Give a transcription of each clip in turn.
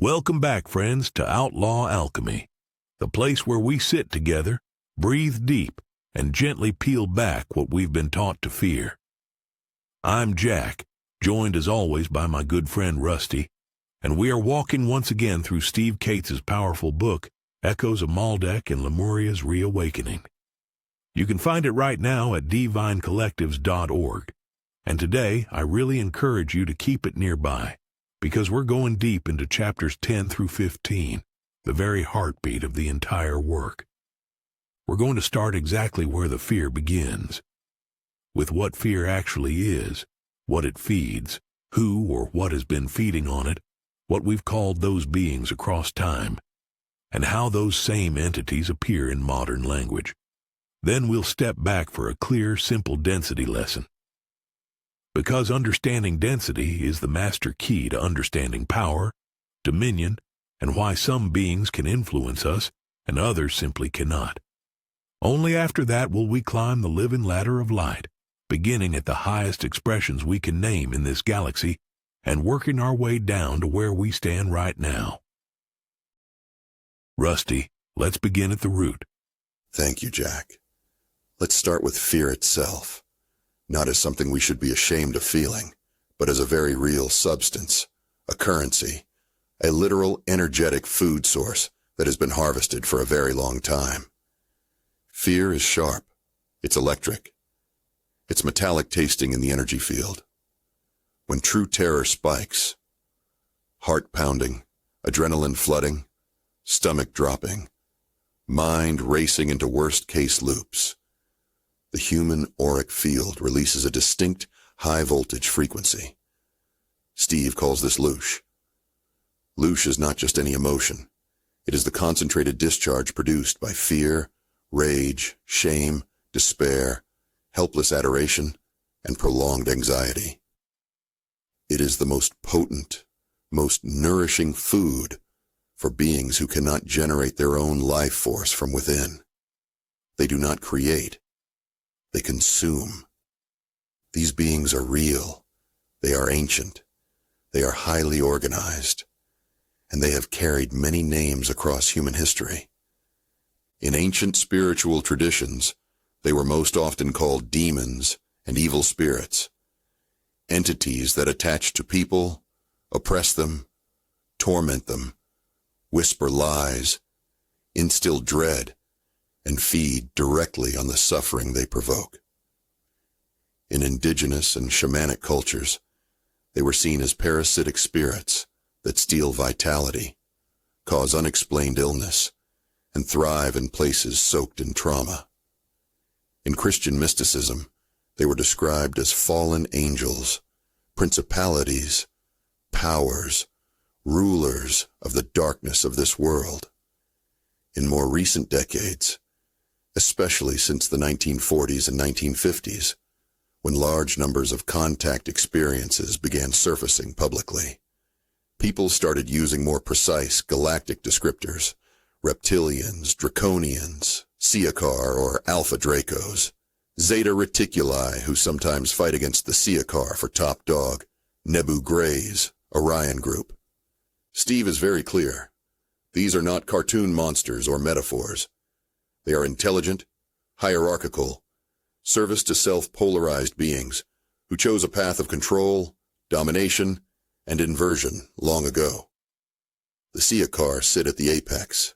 Welcome back, friends, to Outlaw Alchemy, the place where we sit together, breathe deep, and gently peel back what we've been taught to fear. I'm Jack, joined as always by my good friend Rusty, and we are walking once again through Steve Cates's powerful book, Echoes of Maldek and Lemuria's Reawakening. You can find it right now at divinecollectives.org, and today I really encourage you to keep it nearby, because we're going deep into chapters 10 through 15, the very heartbeat of the entire work. We're going to start exactly where the fear begins, with what fear actually is, what it feeds, who or what has been feeding on it, what we've called those beings across time, and how those same entities appear in modern language. Then we'll step back for a clear, simple density lesson. Because understanding density is the master key to understanding power, dominion, and why some beings can influence us and others simply cannot. Only after that will we climb the living ladder of light, beginning at the highest expressions we can name in this galaxy and working our way down to where we stand right now. Rusty, let's begin at the root. Thank you, Jack. Let's start with fear itself, not as something we should be ashamed of feeling, but as a very real substance, a currency, a literal energetic food source that has been harvested for a very long time. Fear is sharp. It's electric. It's metallic tasting in the energy field. When true terror spikes, heart pounding, adrenaline flooding, stomach dropping, mind racing into worst-case loops, the human auric field releases a distinct high-voltage frequency. Steve calls this loosh. Loosh is not just any emotion. It is the concentrated discharge produced by fear, rage, shame, despair, helpless adoration, and prolonged anxiety. It is the most potent, most nourishing food for beings who cannot generate their own life force from within. They do not create. They consume. These beings are real. They are ancient. They are highly organized. And they have carried many names across human history. In ancient spiritual traditions, they were most often called demons and evil spirits, entities that attach to people, oppress them, torment them, whisper lies, instill dread, and feed directly on the suffering they provoke. In indigenous and shamanic cultures, they were seen as parasitic spirits that steal vitality, cause unexplained illness, and thrive in places soaked in trauma. In Christian mysticism, they were described as fallen angels, principalities, powers, rulers of the darkness of this world. In more recent decades, especially since the 1940s and 1950s, when large numbers of contact experiences began surfacing publicly, people started using more precise galactic descriptors, reptilians, draconians, Siakar or Alpha Dracos, Zeta Reticuli, who sometimes fight against the Siakar for top dog, Nebu Greys, Orion Group. Steve is very clear. These are not cartoon monsters or metaphors. They are intelligent, hierarchical, service-to-self polarized beings who chose a path of control, domination, and inversion long ago. The Siakar sit at the apex,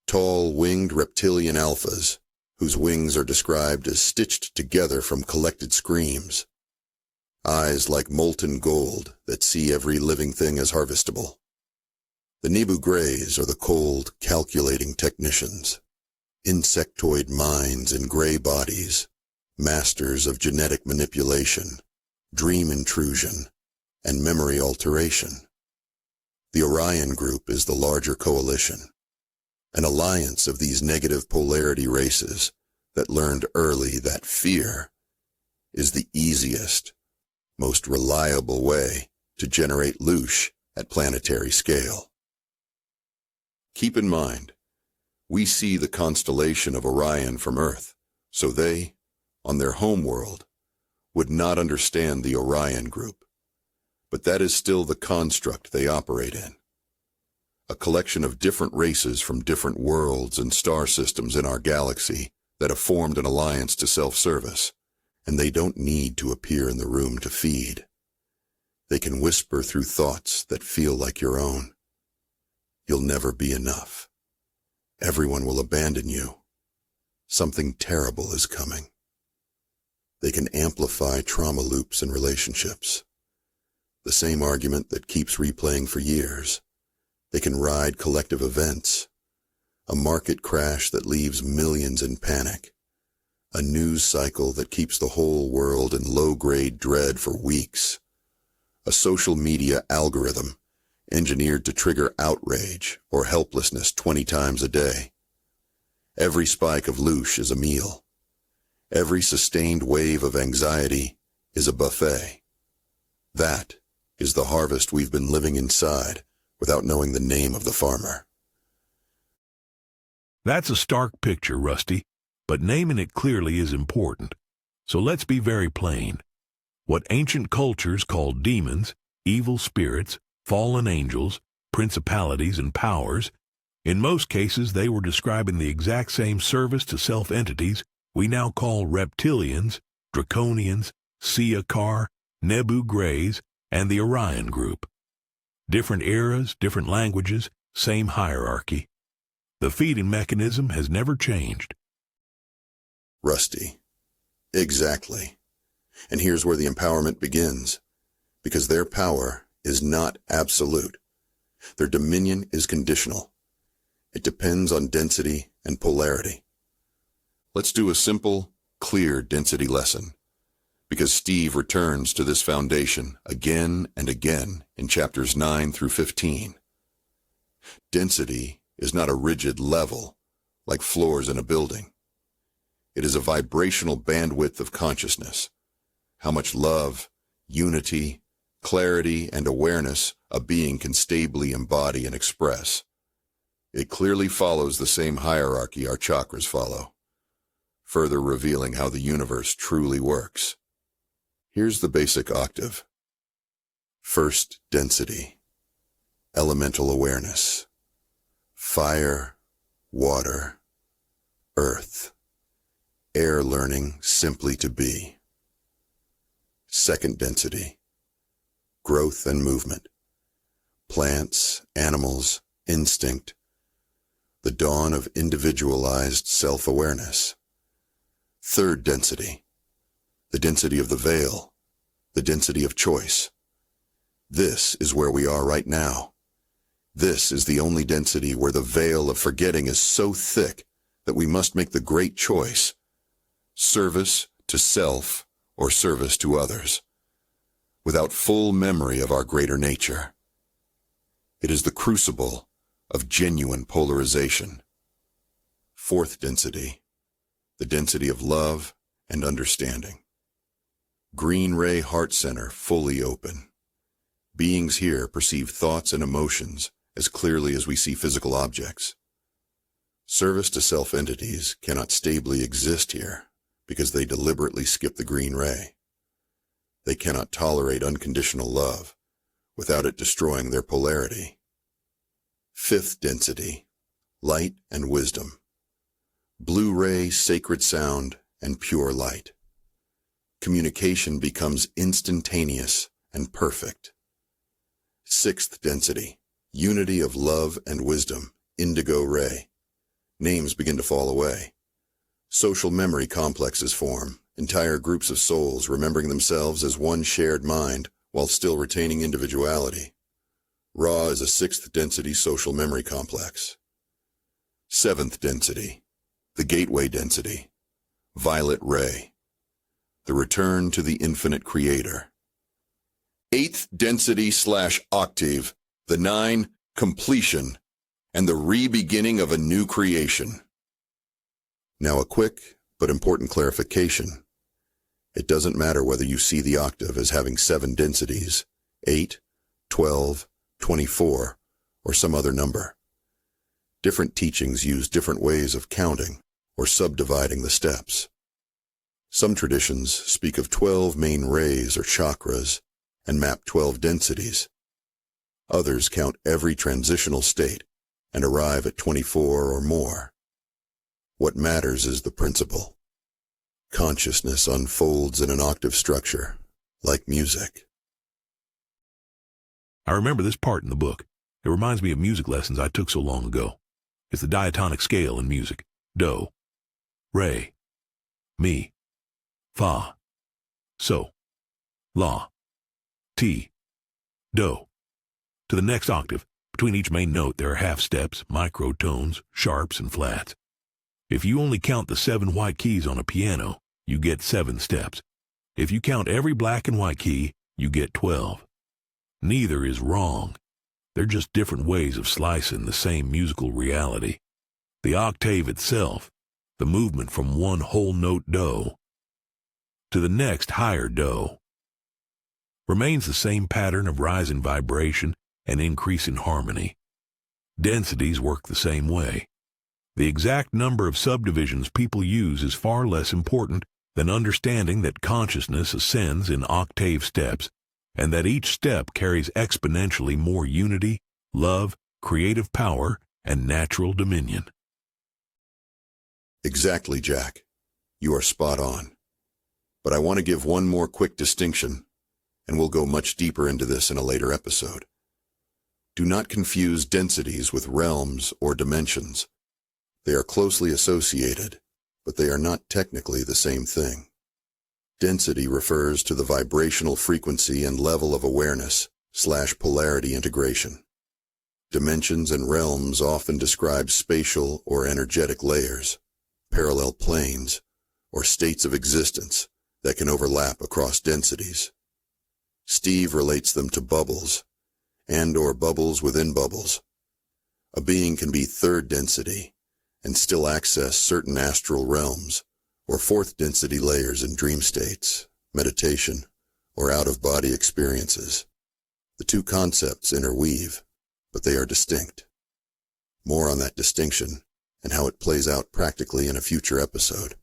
tall, winged reptilian alphas, whose wings are described as stitched together from collected screams, eyes like molten gold that see every living thing as harvestable. The Nebu Greys are the cold, calculating technicians, insectoid minds in gray bodies, masters of genetic manipulation, dream intrusion, and memory alteration. The Orion Group is the larger coalition, an alliance of these negative polarity races that learned early that fear is the easiest, most reliable way to generate loosh at planetary scale. Keep in mind, we see the constellation of Orion from Earth, so they, on their home world, would not understand the Orion Group, but that is still the construct they operate in. a collection of different races from different worlds and star systems in our galaxy that have formed an alliance to self-service, and they don't need to appear in the room to feed. They can whisper through thoughts that feel like your own. You'll never be enough. Everyone will abandon you. Something terrible is coming. They can amplify trauma loops in relationships. The same argument that keeps replaying for years. They can ride collective events. A market crash that leaves millions in panic. A news cycle that keeps the whole world in low-grade dread for weeks. A social media algorithm engineered to trigger outrage or helplessness 20 times a day. Every spike of loosh is a meal. Every sustained wave of anxiety is a buffet. That is the harvest we've been living inside without knowing the name of the farmer. That's a stark picture, Rusty, but naming it clearly is important. So let's be very plain. What ancient cultures called demons, evil spirits, fallen angels, principalities, and powers, in most cases they were describing the exact same service to self-entities we now call reptilians, draconians, Siakar, Nebu Greys, and the Orion Group. Different eras, different languages, same hierarchy. The feeding mechanism has never changed. Rusty. Exactly. And here's where the empowerment begins. Because their power is not absolute. Their dominion is conditional. It depends on density and polarity. Let's do a simple, clear density lesson. Because Steve returns to this foundation again and again in chapters 9 through 15. Density is not a rigid level, like floors in a building. It is a vibrational bandwidth of consciousness. How much love, unity, clarity, and awareness a being can stably embody and express. It clearly follows the same hierarchy our chakras follow, further revealing how the universe truly works. Here's the basic octave. First density, elemental awareness, fire, water, earth, air learning simply to be. Second density, growth and movement, plants, animals, instinct, the dawn of individualized self-awareness. Third density, the density of the veil, the density of choice. This is where we are right now. This is the only density where the veil of forgetting is so thick that we must make the great choice, service to self or service to others, without full memory of our greater nature. It is the crucible of genuine polarization. Fourth density, the density of love and understanding. Green ray heart center fully open. Beings here perceive thoughts and emotions as clearly as we see physical objects. Service to self-entities cannot stably exist here because they deliberately skip the green ray. They cannot tolerate unconditional love without it destroying their polarity. Fifth density, light and wisdom. Blue ray, sacred sound, and pure light. Communication becomes instantaneous and perfect. Sixth density, unity of love and wisdom, indigo ray. Names begin to fall away. Social memory complexes form, entire groups of souls remembering themselves as one shared mind while still retaining individuality. Ra is a sixth density social memory complex. Seventh density, the gateway density, violet ray, the return to the infinite creator. Eighth density / octave, the 9, completion, and the re-beginning of a new creation. Now a quick but important clarification. It doesn't matter whether you see the octave as having 7 densities, 8, 12, 24, or some other number. Different teachings use different ways of counting or subdividing the steps. Some traditions speak of 12 main rays or chakras and map 12 densities. Others count every transitional state and arrive at 24 or more. What matters is the principle. Consciousness unfolds in an octave structure, like music. I remember this part in the book. It reminds me of music lessons I took so long ago. It's the diatonic scale in music. Do, re, mi, fa, so, la, ti, do. To the next octave, between each main note there are half steps, microtones, sharps, and flats. If you only count the 7 white keys on a piano, you get 7 steps. If you count every black and white key, you get 12. Neither is wrong. They're just different ways of slicing the same musical reality. The octave itself, the movement from one whole note do to the next higher do, remains the same pattern of rise in vibration and increase in harmony. Densities work the same way. The exact number of subdivisions people use is far less important than understanding that consciousness ascends in octave steps, and that each step carries exponentially more unity, love, creative power, and natural dominion. Exactly, Jack. You are spot on. But I want to give one more quick distinction, and we'll go much deeper into this in a later episode. Do not confuse densities with realms or dimensions. They are closely associated, but they are not technically the same thing. Density refers to the vibrational frequency and level of awareness/polarity integration. Dimensions and realms often describe spatial or energetic layers, parallel planes, or states of existence that can overlap across densities. Steve relates them to bubbles, and/or bubbles within bubbles. A being can be third density and still access certain astral realms, or fourth density layers in dream states, meditation, or out-of-body experiences. The two concepts interweave, but they are distinct. More on that distinction and how it plays out practically in a future episode.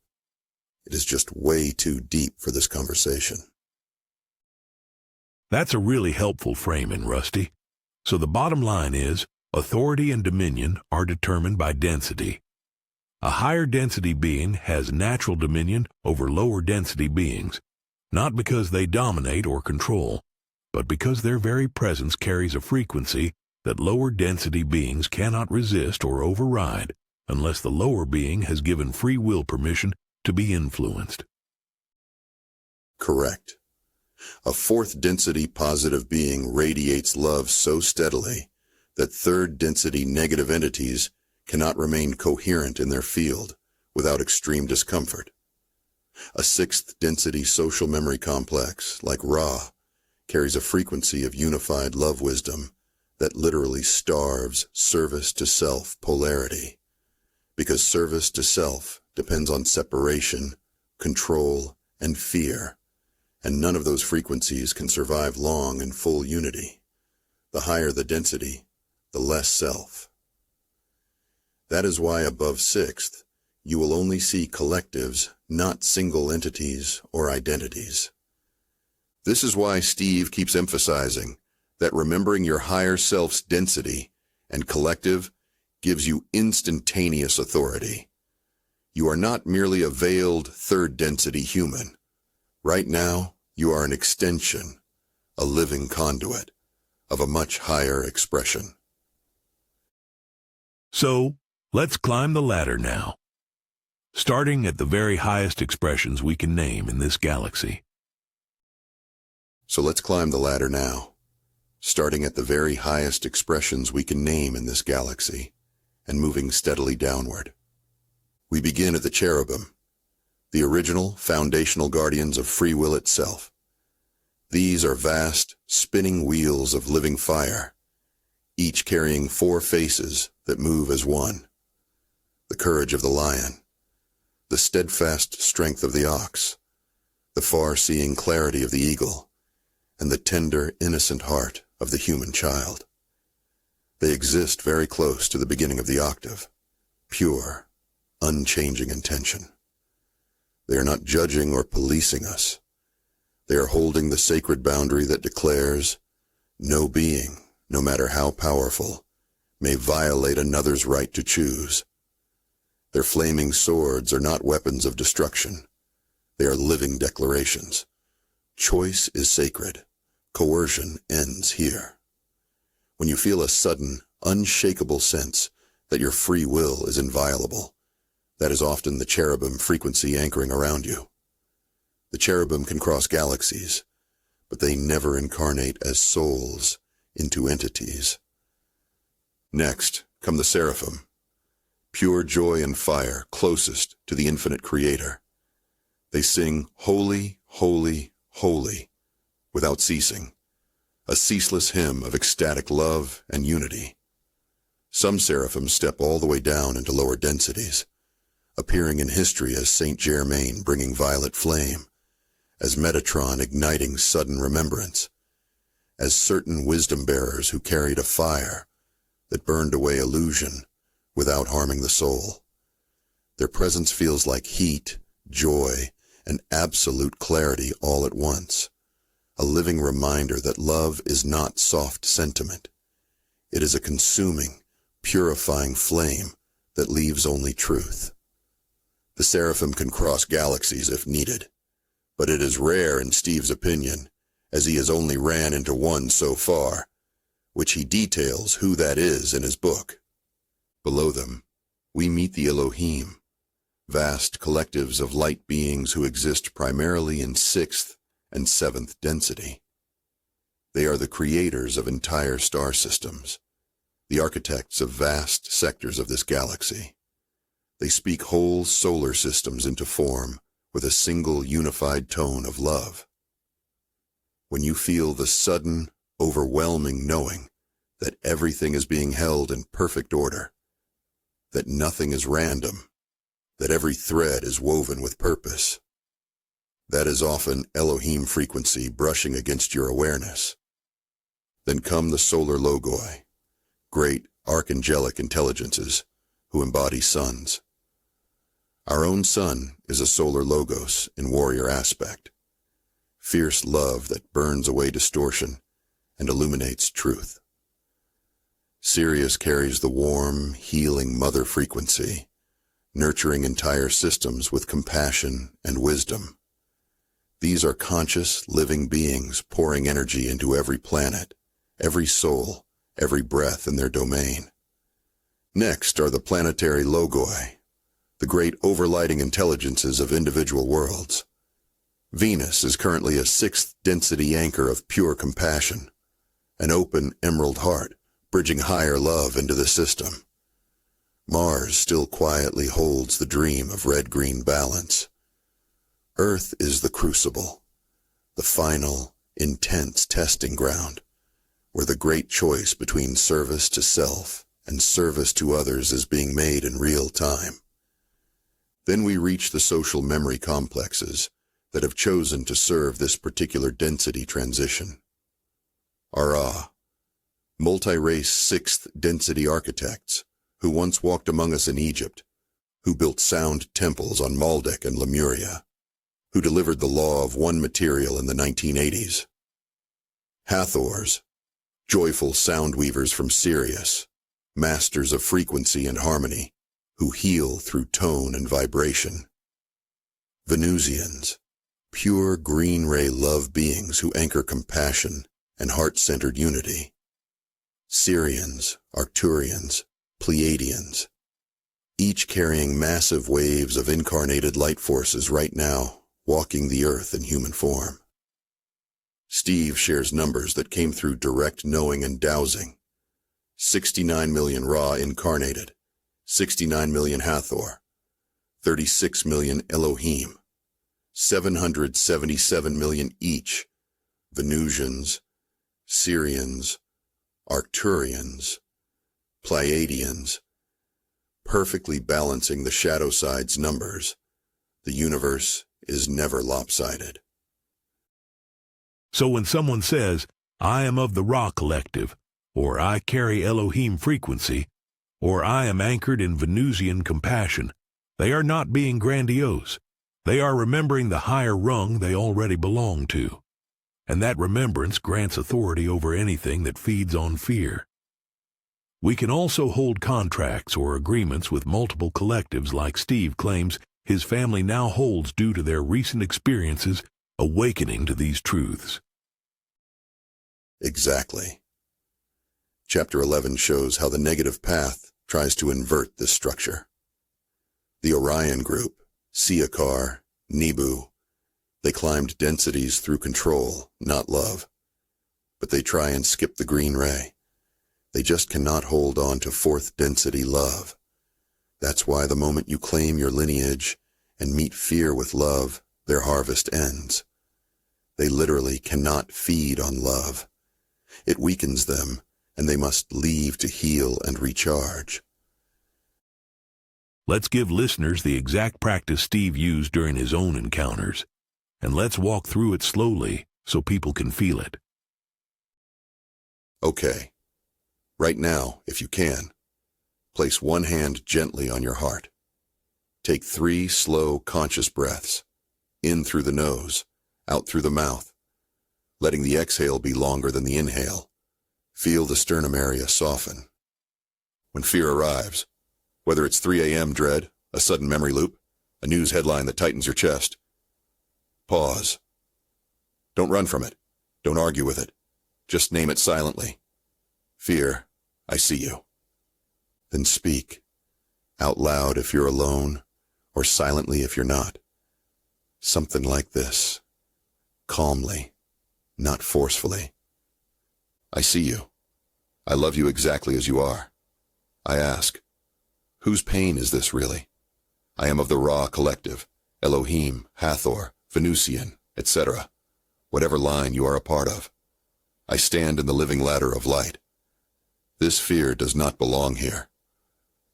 It is just way too deep for this conversation. That's a really helpful framing, Rusty. So the bottom line is, authority and dominion are determined by density. A higher density being has natural dominion over lower density beings, not because they dominate or control, but because their very presence carries a frequency that lower density beings cannot resist or override unless the lower being has given free will permission to be influenced. Correct. A fourth density positive being radiates love so steadily that third density negative entities cannot remain coherent in their field without extreme discomfort. A sixth density social memory complex, like Ra, carries a frequency of unified love wisdom that literally starves service to self polarity, because service to self depends on separation, control, and fear, and none of those frequencies can survive long in full unity. The higher the density, the less self. That is why above sixth, you will only see collectives, not single entities or identities. This is why Steve keeps emphasizing that remembering your higher self's density and collective gives you instantaneous authority. You are not merely a veiled third density human. Right now, you are an extension, a living conduit of a much higher expression. So, let's climb the ladder now, starting at the very highest expressions we can name in this galaxy. So let's climb the ladder now, starting at the very highest expressions we can name in this galaxy, and moving steadily downward. We begin at the cherubim, the original foundational guardians of free will itself. These are vast, spinning wheels of living fire, each carrying 4 faces that move as one. The courage of the lion, the steadfast strength of the ox, the far-seeing clarity of the eagle, and the tender, innocent heart of the human child. They exist very close to the beginning of the octave, pure, unchanging intention. They are not judging or policing us. They are holding the sacred boundary that declares, no being, no matter how powerful, may violate another's right to choose. Their flaming swords are not weapons of destruction. They are living declarations. Choice is sacred. Coercion ends here. When you feel a sudden, unshakable sense that your free will is inviolable, that is often the cherubim frequency anchoring around you. The cherubim can cross galaxies, but they never incarnate as souls into entities. Next come the seraphim, pure joy and fire closest to the infinite creator. They sing, "Holy, holy, holy," without ceasing, a ceaseless hymn of ecstatic love and unity. Some seraphim step all the way down into lower densities, appearing in history as Saint Germain bringing violet flame, as Metatron igniting sudden remembrance, as certain wisdom bearers who carried a fire that burned away illusion without harming the soul. Their presence feels like heat, joy, and absolute clarity all at once, a living reminder that love is not soft sentiment. It is a consuming, purifying flame that leaves only truth. The seraphim can cross galaxies if needed, but it is rare in Steve's opinion, as he has only ran into one so far, which he details who that is in his book. Below them, we meet the Elohim, vast collectives of light beings who exist primarily in 6th and 7th density. They are the creators of entire star systems, the architects of vast sectors of this galaxy. They speak whole solar systems into form with a single unified tone of love. When you feel the sudden, overwhelming knowing that everything is being held in perfect order, that nothing is random, that every thread is woven with purpose, that is often Elohim frequency brushing against your awareness. Then come the solar logoi, great archangelic intelligences who embody suns. Our own sun is a solar logos in warrior aspect, fierce love that burns away distortion and illuminates truth. Sirius carries the warm, healing mother frequency, nurturing entire systems with compassion and wisdom. These are conscious, living beings pouring energy into every planet, every soul, every breath in their domain. Next are the planetary logoi, the great overlighting intelligences of individual worlds. Venus is currently a 6th density anchor of pure compassion, an open emerald heart bridging higher love into the system. Mars still quietly holds the dream of red-green balance. Earth is the crucible, the final, intense testing ground, where the great choice between service to self and service to others is being made in real time. Then we reach the social memory complexes that have chosen to serve this particular density transition. Ara, multi-race 6th density architects who once walked among us in Egypt, who built sound temples on Maldek and Lemuria, who delivered the law of one material in the 1980s. Hathors, joyful sound weavers from Sirius, masters of frequency and harmony, who heal through tone and vibration. Venusians, pure green ray love beings who anchor compassion and heart-centered unity. Syrians, Arcturians, Pleiadians, each carrying massive waves of incarnated light forces right now, walking the earth in human form. Steve shares numbers that came through direct knowing and dowsing. 69 million Ra incarnated, 69 million Hathor, 36 million Elohim, 777 million each, Venusians, Syrians, Arcturians, Pleiadians, perfectly balancing the shadow side's numbers. The universe is never lopsided. So when someone says, "I am of the Ra collective," or "I carry Elohim frequency," or "I am anchored in Venusian compassion," they are not being grandiose. They are remembering the higher rung they already belong to. And that remembrance grants authority over anything that feeds on fear. We can also hold contracts or agreements with multiple collectives like Steve claims his family now holds due to their recent experiences awakening to these truths. Exactly. Chapter 11 shows how the negative path tries to invert this structure. The Orion Group, Siakar, Nebu, they climbed densities through control, not love. But they try and skip the green ray. They just cannot hold on to fourth density love. That's why the moment you claim your lineage and meet fear with love, their harvest ends. They literally cannot feed on love. It weakens them, and they must leave to heal and recharge. Let's give listeners the exact practice Steve used during his own encounters, and let's walk through it slowly so people can feel it. Okay. Right now, if you can, place one hand gently on your heart. Take 3 slow, conscious breaths, in through the nose, out through the mouth, letting the exhale be longer than the inhale. Feel the sternum area soften. When fear arrives, whether it's 3 a.m. dread, a sudden memory loop, a news headline that tightens your chest, pause. Don't run from it. Don't argue with it. Just name it silently. Fear, I see you. Then speak, out loud if you're alone, or silently if you're not. Something like this, calmly, not forcefully. I see you. I love you exactly as you are. I ask, whose pain is this really? I am of the Ra collective, Elohim, Hathor, Venusian, etc., whatever line you are a part of. I stand in the living ladder of light. This fear does not belong here.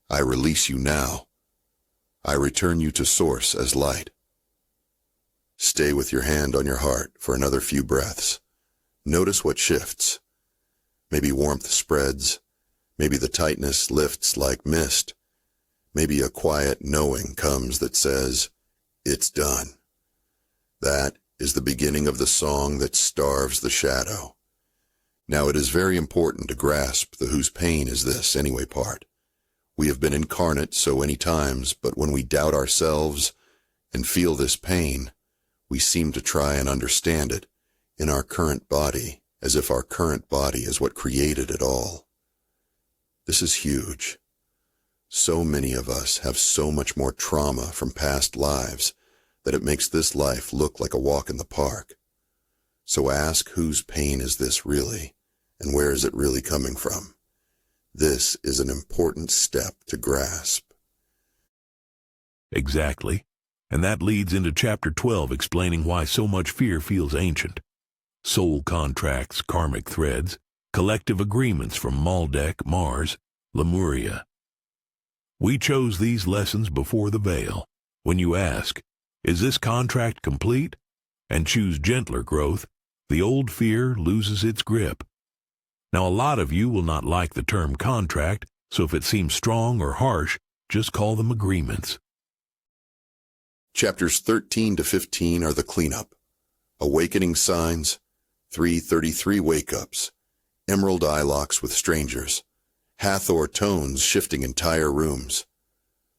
I release you now. I return you to source as light. Stay with your hand on your heart for another few breaths. Notice what shifts. Maybe warmth spreads. Maybe the tightness lifts like mist. Maybe a quiet knowing comes that says, it's done. That is the beginning of the song that starves the shadow. Now it is very important to grasp the whose pain is this anyway part. We have been incarnate so many times, but when we doubt ourselves and feel this pain, we seem to try and understand it in our current body, as if our current body is what created it all. This is huge. So many of us have so much more trauma from past lives that it makes this life look like a walk in the park. So ask, whose pain is this really, and where is it really coming from? This is an important step to grasp. Exactly. And that leads into Chapter 12 explaining why so much fear feels ancient. Soul contracts, karmic threads, collective agreements from Maldek, Mars, Lemuria. We chose these lessons before the veil. When you ask, is this contract complete? And choose gentler growth, the old fear loses its grip. Now, a lot of you will not like the term contract, so if it seems strong or harsh, just call them agreements. Chapters 13 to 15 are the cleanup. Awakening signs, 333 wake-ups, emerald eye locks with strangers, Hathor tones shifting entire rooms.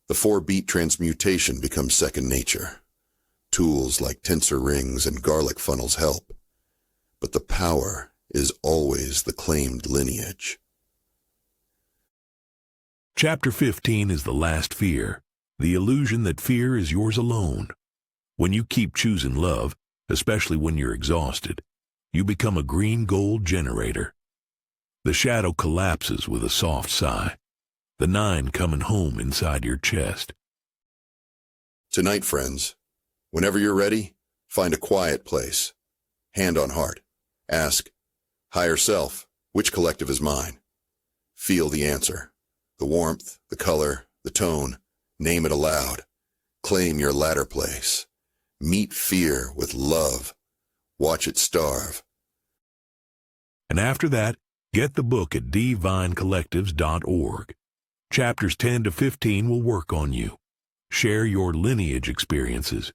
The 4-beat transmutation becomes second nature. Tools like tensor rings and garlic funnels help. But the power is always the claimed lineage. Chapter 15 is the last fear, the illusion that fear is yours alone. When you keep choosing love, especially when you're exhausted, you become a green gold generator. The shadow collapses with a soft sigh, the 9 coming home inside your chest. Tonight, friends, whenever you're ready, find a quiet place. Hand on heart. Ask, higher self, which collective is mine? Feel the answer. The warmth, the color, the tone. Name it aloud. Claim your latter place. Meet fear with love. Watch it starve. And after that, get the book at divinecollectives.org. Chapters 10 to 15 will work on you. Share your lineage experiences.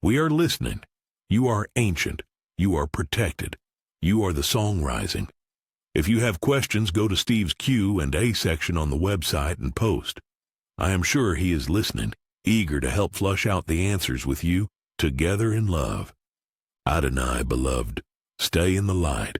We are listening. You are ancient. You are protected. You are the song rising. If you have questions, go to Steve's Q&A section on the website and post. I am sure he is listening, eager to help flush out the answers with you, together in love. Adonai, beloved, stay in the light.